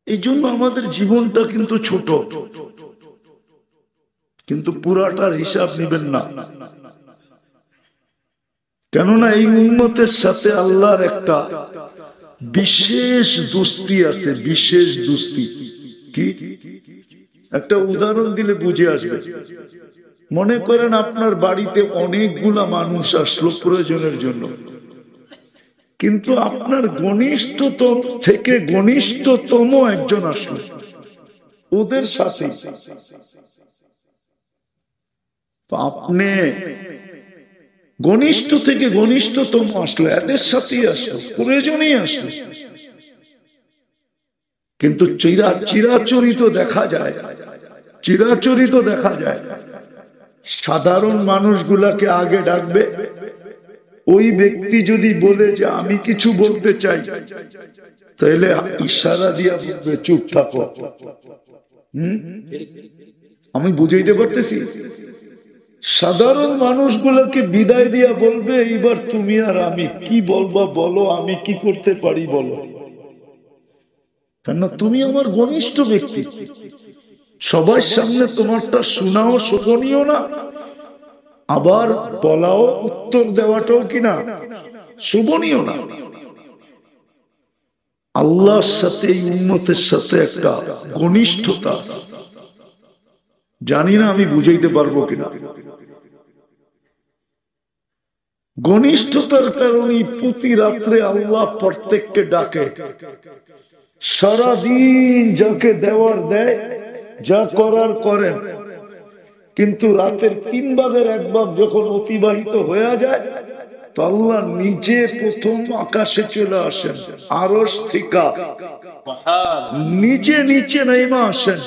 এই জন্য আমাদের জীবনটা কিন্তু ছোট, কিন্তু পুরাটার হিসাব নেবেন না। কেননা এই উম্মতের সাথে আল্লাহর একটা বিশেষ দোস্তি আছে, বিশেষ দোস্তি। কি? একটা উদাহরণ দিলে বুঝে আসবে। মনে করেন আপনার বাড়িতে অনেকগুলা মানুষ আসলো প্রয়োজনের জন্য, কিন্তু আপনার ঘনিষ্ঠতম থেকে ঘনিষ্ঠতম একজন আসলো, ওদের সাথে আপনি ঘনিষ্ঠ থেকে ঘনিষ্ঠতম আসলো, এদের সাথেই আসলো, প্রয়োজনেই আসলো। কিন্তু চিরাচরিত দেখা যায়, চিরাচরিত দেখা যায় সাধারণ মানুষগুলাকে আগে ডাকবে। ওই ব্যক্তি যদি বলে যে আমি কিছু বলতে চাই, তাহলে ইশারা দিয়া বলবে চুপ থাকো। আমি বুঝাইতে পারতেছি? সাধারণ মানুষগুলোকে বিদায় দিয়া বলবে এইবার তুমি আর আমি কি বলবা বলো, আমি কি করতে পারি বলো। কেননা তুমি আমার ঘনিষ্ঠ ব্যক্তি, সবার সামনে তোমারটা শোনাও শোভনীয় না, আবার বলাও উত্তর দেওয়াটাও কিনা শোভনীয় না। আল্লাহর সাথে এই উম্মতের সাথে একটা ঘনিষ্ঠতা আছে, জানি না আমি বুঝাইতে পারবো কিনা। ঘনিষ্ঠতার কারণে প্রতি রাত্রে আল্লাহ প্রত্যেককে ডাকে, সারাদিন যাকে দেওয়ার দেয়, যা করার করেন, কিন্তু রাতের 3 ভাগের 1 ভাগ যখন অতিবাহিত হয়ে যায়, তো আল্লাহ নিজে প্রথম আকাশে চলে আসেন, আরশ থেকে নিচে নিচে নেমে আসেন,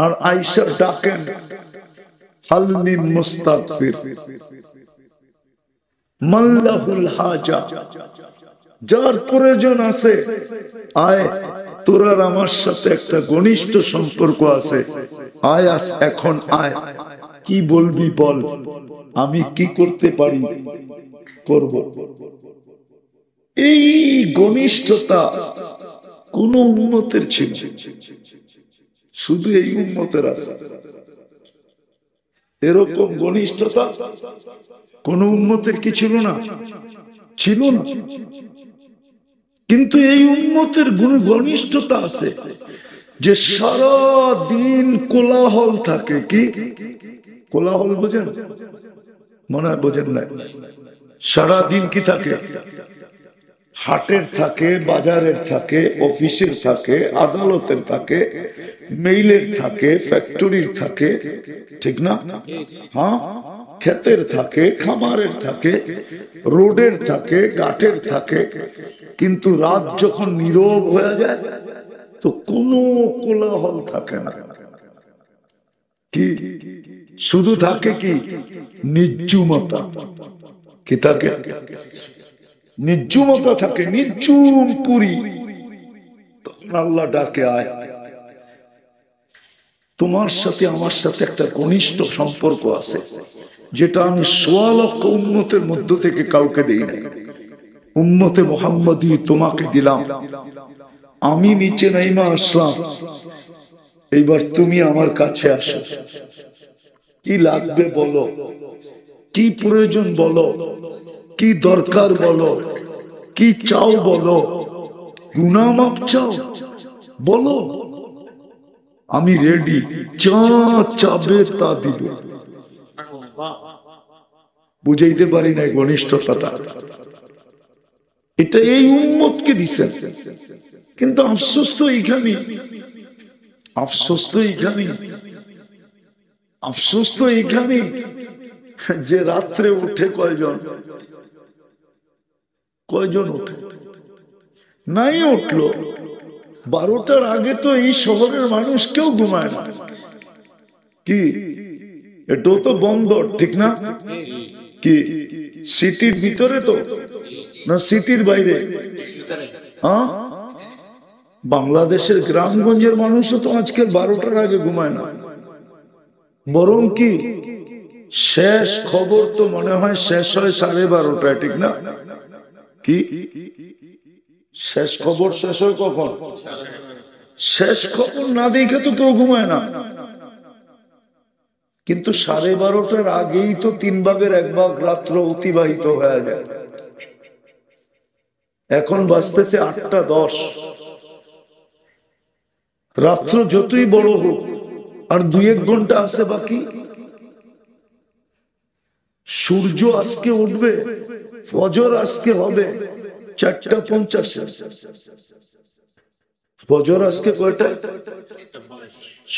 আর আয়েশা ডাকেন হাল মিন মুস্তাগফির মাল্লাহুল হাজা, যার প্রয়োজন আছে আয়, তোর আর আমার সাথে একটা ঘনিষ্ঠ সম্পর্ক আছে, আয় এখন আয়, কি বলবি বল, আমি কি করতে পারি করব। এই ঘনিষ্ঠতা কোন উম্মতের ছিল? শুধু এই উম্মতের আছে। এরকম ঘনিষ্ঠতা কোন উম্মতের কি ছিল না? ছিল না। কিন্তু এই উম্মতের ঘনিষ্ঠতা আছে যে সারা দিন কোলাহল থাকে। কি কোলাহল বোঝেন? মনে হয় বোঝেন না। সারা দিন কি থাকে? হাটের থাকে, বাজারের থাকে, অফিসের থাকে, আদালতের থাকে, মেইলের থাকে, ফ্যাক্টরির থাকে, ঠিক না? হ্যাঁ, ক্ষেতের থাকে, খামারের থাকে, রোডের থাকে, ঘাটের থাকে। কিন্তু রাত যখন নীরব হয়ে যায়, তো কোনো কোলাহল থাকে না। কি শুধু থাকে কি নির্জুমতা। কি থাকে? নির্জুমতা থাকে, নির্জুম পুরী। তখন আল্লাহ ডাকে আয়, তোমার সাথে আমার সাথে একটা ঘনিষ্ঠ সম্পর্ক আছে, যেটা আমি ১৬ লক্ষ উম্মতের মধ্য থেকে কাউকে দেই নাই। উম্মতে মুহাম্মদী তোমাকে দিলাম, আমি নিচে নাইমা আসলাম, এইবার তুমি আমার কাছে আসো, কি লাগবে বলো, কি প্রয়োজন বলো, কি দরকার বলো, কি চাও বলো, গুনাহ মাপ চাও বলো, আমি রেডি, যা চাবে তা দিব। বুঝাইতে পারি না ঘনিষ্ঠতাটা, এটা এই উম্মতকে দিছেন। কিন্তু আফসোস তো এইখানে, আফসোস তো এইখানে, আফসোস তো এইখানে যে রাত্রে উঠে কয়জন, কয়জন উঠে? নাই উঠলো 12টার আগে তো এই শহরের মানুষ কেউ ঘুমায় না। কি এটাও তো বন্দর, ঠিক না? কি সিটির ভিতরে তো না সিটির বাইরে? হ্যাঁ, বাংলাদেশের গ্রামগঞ্জের মানুষও তো আজকাল 12টার আগে ঘুমায় না। বরং কি শেষ খবর তো মনে হয় শেষ হয় 12:30টায়, ঠিক না? কি শেষ খবর শেষ হয় কখন? শেষ খবর না দেখে তো কেউ ঘুমায় না, কিন্তু 12:30টার আগেই তো 1/3 রাত্র অতিবাহিত হয়ে যায়। এখন বাজতেছে 8:10। রাত্র যতই বড় হোক আর 2-1 ঘন্টা আছে বাকি। সূর্য আজকে উঠবে, ফজর আজকে হবে 4:50। ফজর আজকে কয়টায়?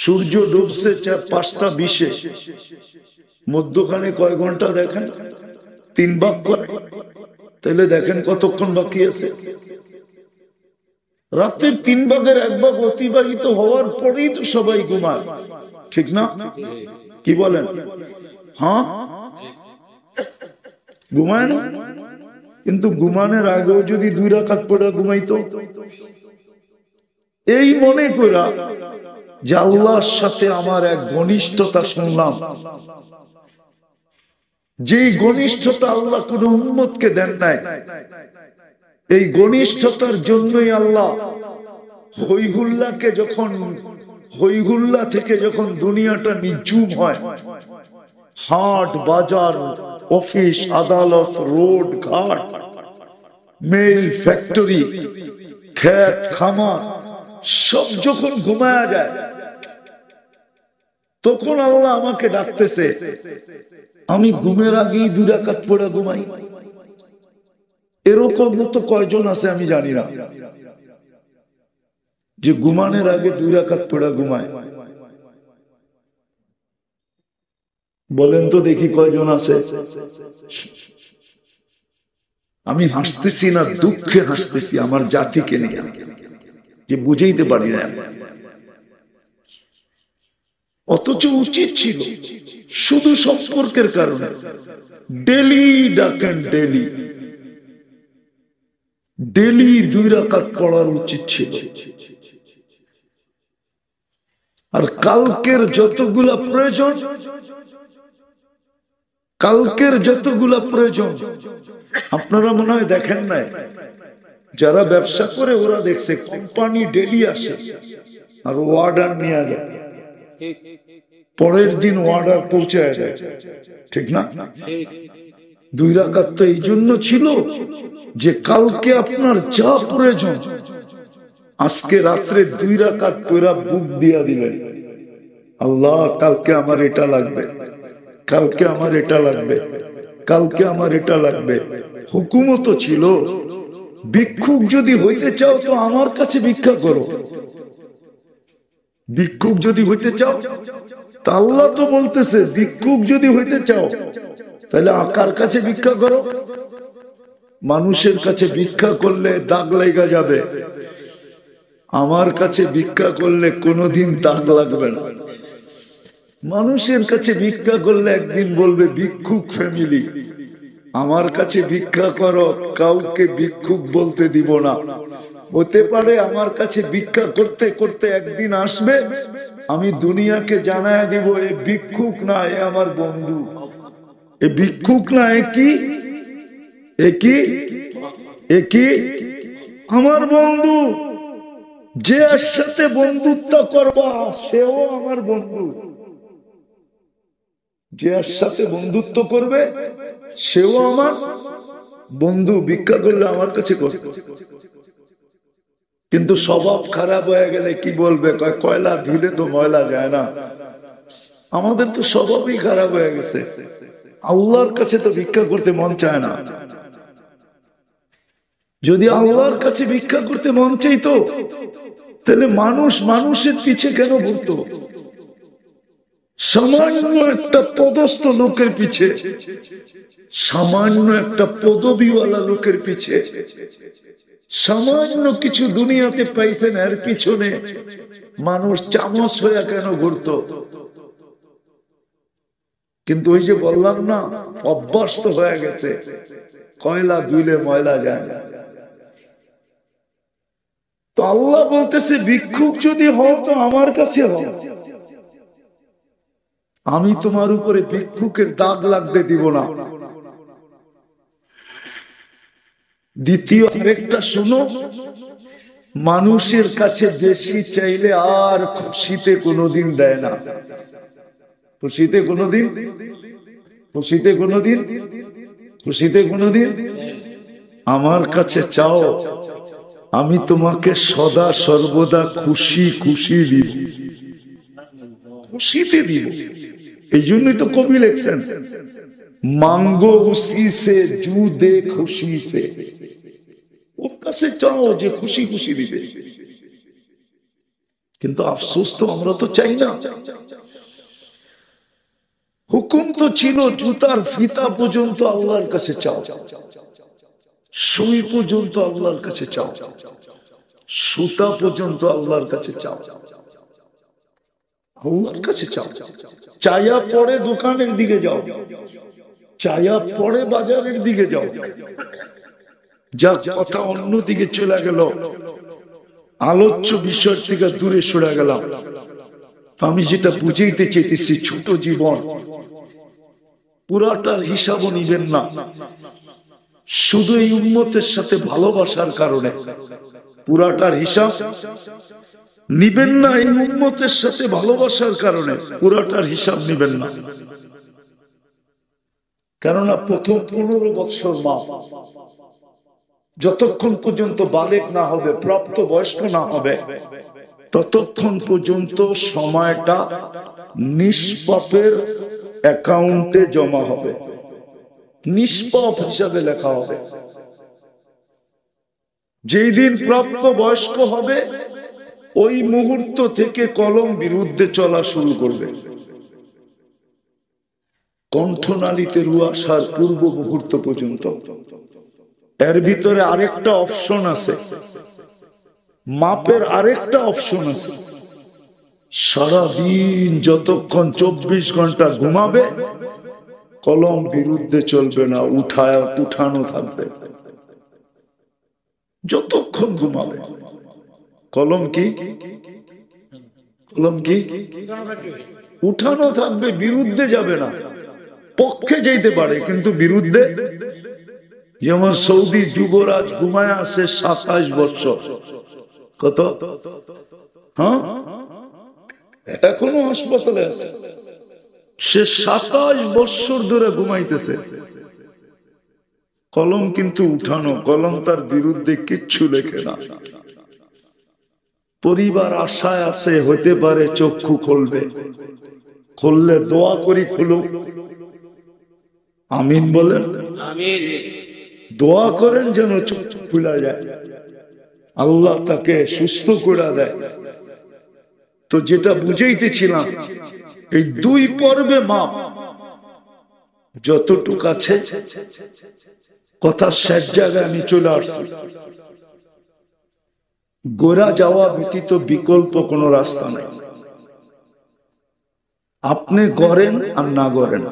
সূর্য ডুবছে 5:20। মধ্যখানে কয় ঘন্টা দেখেন? 3 ভাগ করে। তাহলে দেখেন কতক্ষণ বাকি আছে। রাতের 1/3 অতিবাহিত হওয়ার পরেই তো সবাই ঘুমায়, ঠিক না? কি বলেন? হ্যাঁ, ঘুমায় না? কিন্তু ঘুমানোর আগেও যদি 2 রাকাত পড়ে ঘুমাইতো, এই মনে করা যে আল্লাহর সাথে আমার এক ঘনিষ্ঠতা শুনলাম, যেই ঘনিষ্ঠতা আল্লাহ কোন উম্মতকে দেন নাই। এই ঘনিষ্ঠতার জন্যই আল্লাহ হইহুল্লা থেকে যখন দুনিয়াটা নিঝুম হয়, হাট বাজার, অফিস আদালত, রোড ঘাট, মিল ফ্যাক্টরি, ক্ষেত খামার সব যখন ঘুমায়া যায়, তখন আল্লাহ আমাকে ডাকতেছে। আমি ঘুমের আগেই 2 রাকাত পড়ে ঘুমাই। এরকম মতো কয়জন আছে আমি জানি না যে ঘুমানোর আগে 2 রাকাত পড়ে ঘুমায়। বলেন তো দেখি কয়জন আছে? আমি হাসতেছি না, দুঃখে হাসতেছি আমার জাতিকে নিয়ে, যে বুঝাইতে পারি না। অথচ উচিত ছিল শুধু সম্পর্কের কারণে ডেলি ডাকেন, ডেলি 2 রাকাত পড়ার উচিত ছিল। আর কালকের যতগুলা প্রয়োজন আপনারা মনে হয় দেখেন নাই। যারা ব্যবসা করে ওরা দেখছে কোম্পানি ডেলি আসে আর অর্ডার নিয়ে যায়, পরের দিন অর্ডার পৌঁছায় যায়, ঠিক না? 2 রাকাত তো এই জন্য ছিল যে কালকে আপনার যা প্রয়োজন আজকে রাত্রে 2 রাকাত পড়া বুক দিয়া দিলেন, আল্লাহ কালকে আমার এটা লাগবে, কালকে আমার এটা লাগবে, কালকে আমার এটা লাগবে। হুকুমও তো ছিল, ভিক্ষুক যদি হইতে চাও তো আমার কাছে ভিক্ষা করো। ভিক্ষুক যদি হইতে চাও, তা আল্লাহ তো বলতেছে ভিক্ষুক যদি হইতে চাও তাহলে কার কাছে ভিক্ষা করো? মানুষের কাছে ভিক্ষা করলে দাগ লাগা যাবে, আমার কাছে ভিক্ষা করলে কোনোদিন দাগ লাগবে না। মানুষের কাছে ভিক্ষা করলে একদিন বলবে ভিক্ষুক ফ্যামিলি, আমার কাছে ভিক্ষা করো, কাউকে ভিক্ষুক বলতে দিব না। হতে পারে আমার কাছে ভিক্ষা করতে করতে একদিন আসবে, আমি দুনিয়াকে জানায় দিব এ ভিক্ষুক না, এ আমার বন্ধু। এ ভিক্ষুক না, এ কি আমার বন্ধু। যে সাথে বন্ধুত্ব করবা সেও আমার বন্ধু, যে সাথে বন্ধুত্ব করবে সেও আমার বন্ধু। ভিক্ষা করলে আমার কাছে করবে, কিন্তু স্বভাব খারাপ হয়ে গেলে কি বলবে? কয়লা ধুলে তো ময়লা যায় না। আমাদের তো স্বভাবই খারাপ হয়ে গেছে। আল্লাহর কাছে তো ভিক্ষা করতে মন চায় না। যদি আল্লাহর কাছে ভিক্ষা করতে মন চাইতো তাহলে মানুষ মানুষের পিছে কেন ঘুরতো? সামান্য একটা পদস্থ লোকের পিছে, সামান্য একটা পদবিওয়ালা লোকের পিছে, সামান্য কিছু দুনিয়াতে পাইছেন এর পিছনে মানুষ চামচ হয়ে কেন ঘুরতো? কিন্তু ওই যে বললাম না, অভ্যস্ত হয়ে গেছে, কয়লা ধুইলে ময়লা যায় না। তো আল্লাহ বলতেছে ভিক্ষুক যদি হও তো আমার কাছে হও, আমি তোমার উপরে ভিক্ষুকের দাগ লাগতে দিব না। দ্বিতীয় আরেকটা শুনো, মানুষের কাছে বেশি চাইলে আর খুশিতে কোনোদিন দেয় না। খুশিতে কোনোদিন খুশিতে কোনোদিন খুশিতে কোনোদিন আমার কাছে চাও, আমি তোমাকে সদা সর্বদা খুশি খুশি দিব, খুশিতে দিব। এই জন্যই তো কবি লিখছেন, মাঙ্গো উসি সে জু দে খুশি সে। ওর কাছে চাও যে খুশি খুশি দিবে। কিন্তু আফসোস তো আমরা তো চাই না। হুকুম তো ছিল জুতার ফিতা পর্যন্ত আল্লাহর কাছে চাও, সুই পর্যন্ত আল্লাহর কাছে চাও, সুতা পর্যন্ত আল্লাহর কাছে চাও, আল্লাহর কাছে চাও। চায়া পরে দোকানের দিকে যাও, চায়া পরে বাজারের দিকে যাও। যা কথা অন্য দিকে চলে গেল, আলোচ্য বিষয় থেকে দূরে সরে গেলাম। আমি যেটা বুঝাইতে চাইতেছি, ছোট জীবন, পুরাটার হিসাবও নিবেন না। শুধু এই উম্মতের সাথে ভালোবাসার কারণে পুরাটার হিসাব নিবেন না। এই উম্মতের সাথে ভালোবাসার কারণে পুরাটার হিসাব নিবেন না। কেননা প্রথম 15 বছর মা যতক্ষণ পর্যন্ত বালেগ না হবে, প্রাপ্ত বয়স্ক না হবে, ততক্ষণ পর্যন্ত সময়টা নিষ্পাপের অ্যাকাউন্টে জমা হবে, নিষ্পাপ হিসাবে লেখা হবে। যেই দিন প্রাপ্ত বয়স্ক হবে, ওই মুহূর্ত থেকে কলম বিরুদ্ধে চলা শুরু করবে। কণ্ঠনালীতে রু আসার পূর্ব মুহূর্ত পর্যন্ত। এর ভিতরে আরেকটা অপশন আছে, মাপের আরেকটা অপশন আছে। সারাদিন যতক্ষণ 24 ঘন্টা ঘুমাবে, কলম বিরুদ্ধে চলবে না, উঠানো থাকবে। যতক্ষণ ঘুমাবে কলম কি উঠানো থাকবে, বিরুদ্ধে যাবে না। পক্ষে যেতে পারে কিন্তু বিরুদ্ধে। যেমন সৌদি যুবরাজ ঘুমায় আছে 27 বছর। কত? হ্যাঁ, এখনো হাসপাতালে আছে। সে 27 বছর ধরে ঘুমাইতেছে। কলম কিন্তু উঠানো, কলম তার বিরুদ্ধে কিচ্ছু লেখে না। পরিবার আশায় আছে হতে পারে চক্ষু খুলবে, খুললে দোয়া করি খুলুক। আমিন বলেন। দোয়া করেন যেন চক্ষু খুলা যায়, আল্লাহ তাকে সুস্থ করে দেয়। তো যেটা বুঝাইতেছিলাম, এই 2 পর্বে মাপ যতটুকু আছে, কথা শেষ জায়গায় আমি চলে আসছি। গোরা যাওয়া ব্যতীত বিকল্প কোনো রাস্তা নাই। আপনি গড়েন আর না গড়েন,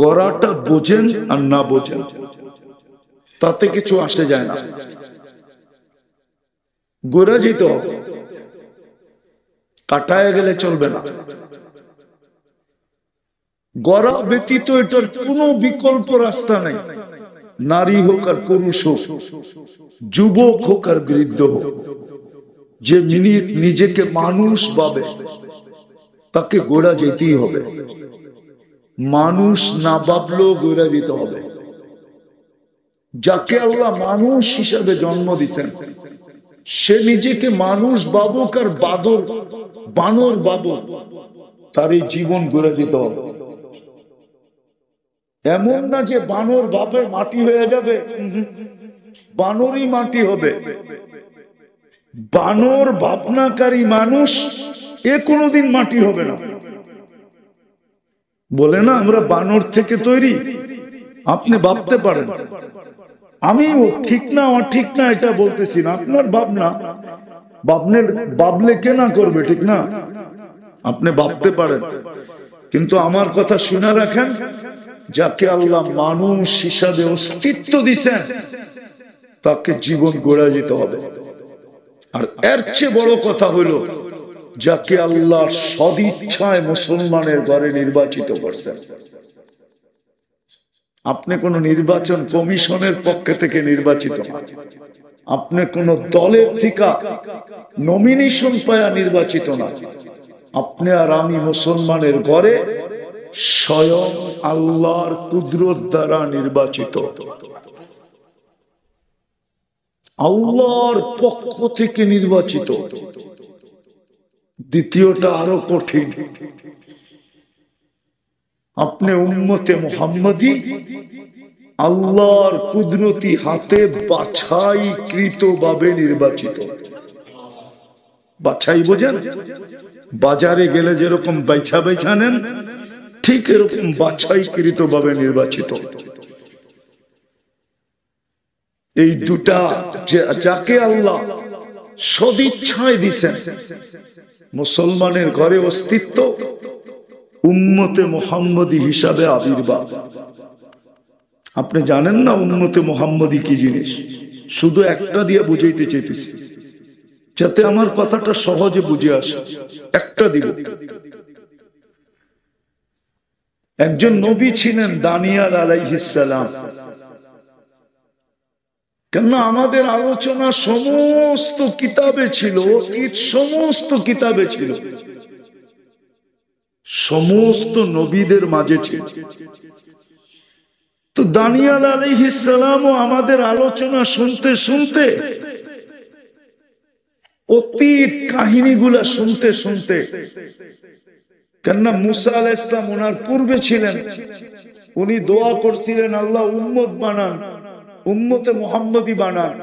গড়াটা বোঝেন আর না বোঝেন, তাতে কিছু আসে যায় না। গোরা যেতে হবে, কাটায় গেলে চলবে না। গড়া ব্যতীত এটার কোনো বিকল্প রাস্তা নাই। নারী হোক আর পুরুষ হোক, যুবক হোক আর বৃদ্ধ হোক, যে নিজেকে মানুষ ভাবে তাকে গোড়া যেতেই হবে। মানুষ না ভাবলেও গোড়া যেতে হবে। যাকে আল্লাহ মানুষ হিসাবে জন্ম দিচ্ছেন, সে নিজেকে মানুষ ভাবুক আর বানর ভাবুক, তার এই জীবন গড়ে দিতে হবে। এমন না যে বানর ভাবে মাটি হয়ে যাবে, বানরই মাটি হবে। বানর ভাবনাকারী মানুষ এ কোনোদিন মাটি হবে না। বলে না আমরা বানর থেকে তৈরি। আপনি ভাবতে পারেন, আমি ঠিক না অঠিক না এটা বলতেছি না, আপনার ভাবনা। ভাবলে কে না করবে, ঠিক না? আপনি ভাবতে পারেন, কিন্তু আমার কথা শুনে রাখেন, যাকে আল্লাহ মানুষ হিসাবে অস্তিত্ব দিচ্ছেন, তাকে জীবন গড়ে যেতে হবে। আর এর চেয়ে বড় কথা হলো, যাকে আল্লাহ সদিচ্ছায় মুসলমানের ঘরে নির্বাচিত করছেন। আপনি কোন নির্বাচন কমিশনের পক্ষ থেকে নির্বাচিত, আপনি কোন দলের থেকে নমিনেশন পায়া নির্বাচিত না। আপনি আর আমি মুসলমানের ঘরে স্বয়ং আল্লাহর কুদরত দ্বারা নির্বাচিত, আল্লাহর পক্ষ থেকে নির্বাচিত। দ্বিতীয়টা আরো কঠিন, আপনি উম্মতে মুহাম্মাদি আল্লাহর কুদরতি হাতে বাছাইকৃত ভাবে নির্বাচিত। বাছাই বোঝেন? বাজারে গেলে যেরকম বাইছা বাইছা নেন, ঠিক এরকম বাছাইকৃত ভাবে নির্বাচিত। এই দুটা যাকে আল্লাহ সদিচ্ছায় দিছেন, মুসলমানের ঘরে অস্তিত্ব, উম্মতে মুহাম্মদী হিসাবে আবির্ভাব। আপনি জানেন না উম্মতে মুহাম্মদী কি জিনিস? শুধু একটা দিয়ে বুঝাইতে চাইতেছি যাতে আমার কথাটা সহজে বুঝে আসে। একটা দিব। একজন নবী ছিলেন দানিয়াল আলাইহিস সালাম। কেননা আমাদের আলোচনা সমস্ত কিতাবে ছিল, অতীত সমস্ত কিতাবে ছিল, সমস্ত নবীদের মাঝে ছিল। তো দানিয়াল আলাইহিস সালামও আমাদের আলোচনা শুনতে শুনতে, অতীত কাহিনীগুলা শুনতে শুনতে, কেননা মুসা আলাইহিস সালাম ওনার পূর্বে ছিলেন, উনি দোয়া করছিলেন আল্লাহ উম্মত বানান, উম্মতে মুহাম্মদী বানান।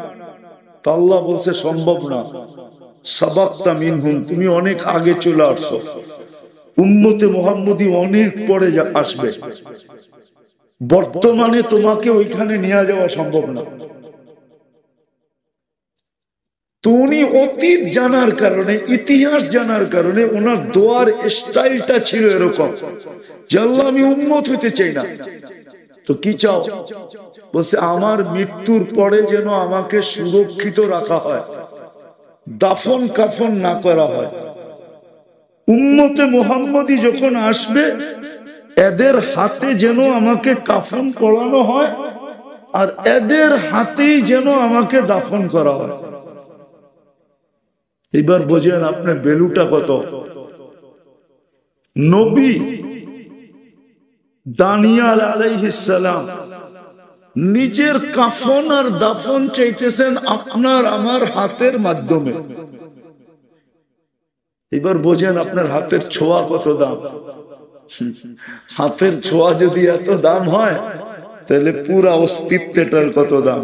তা আল্লাহ বলছে সম্ভব না, সাবাক্তা মিনহুম, তুমি অনেক আগে চলে আসছো, উম্মতে মুহাম্মদী অনেক পরে আসবে, বর্তমানে তোমাকে ওইখানে নিয়ে যাওয়া সম্ভব না। তো উনি অতীত জানার কারণে, ইতিহাস জানার কারণে ওনার দোয়ার স্টাইলটা ছিল এরকম যে আল্লাহ আমি উম্মত হইতে চাই না, তো কি চাও? বলছে আমার মৃত্যুর পরে যেন আমাকে সুরক্ষিত রাখা হয়, দাফন কাফন না করা হয়। উম্মতে মুহাম্মদী যখন আসবে এদের হাতে যেন আমাকে কাফন পরানো হয়, আর এদের হাতেই যেন আমাকে দাফন করা হয়। এবার বোঝেন আপনার ভ্যালুটা কত। নবী দানিয়াল আলাইহিস সালাম নিজের কাফন আর দাফন চাইতেছেন আপনার আমার হাতের মাধ্যমে। এবার বোঝেন আপনার হাতের ছোঁয়া কত দাম। হাতের ছোঁয়া যদি এত দাম হয়, তাহলে পুরা অস্তিত্বটার কত দাম।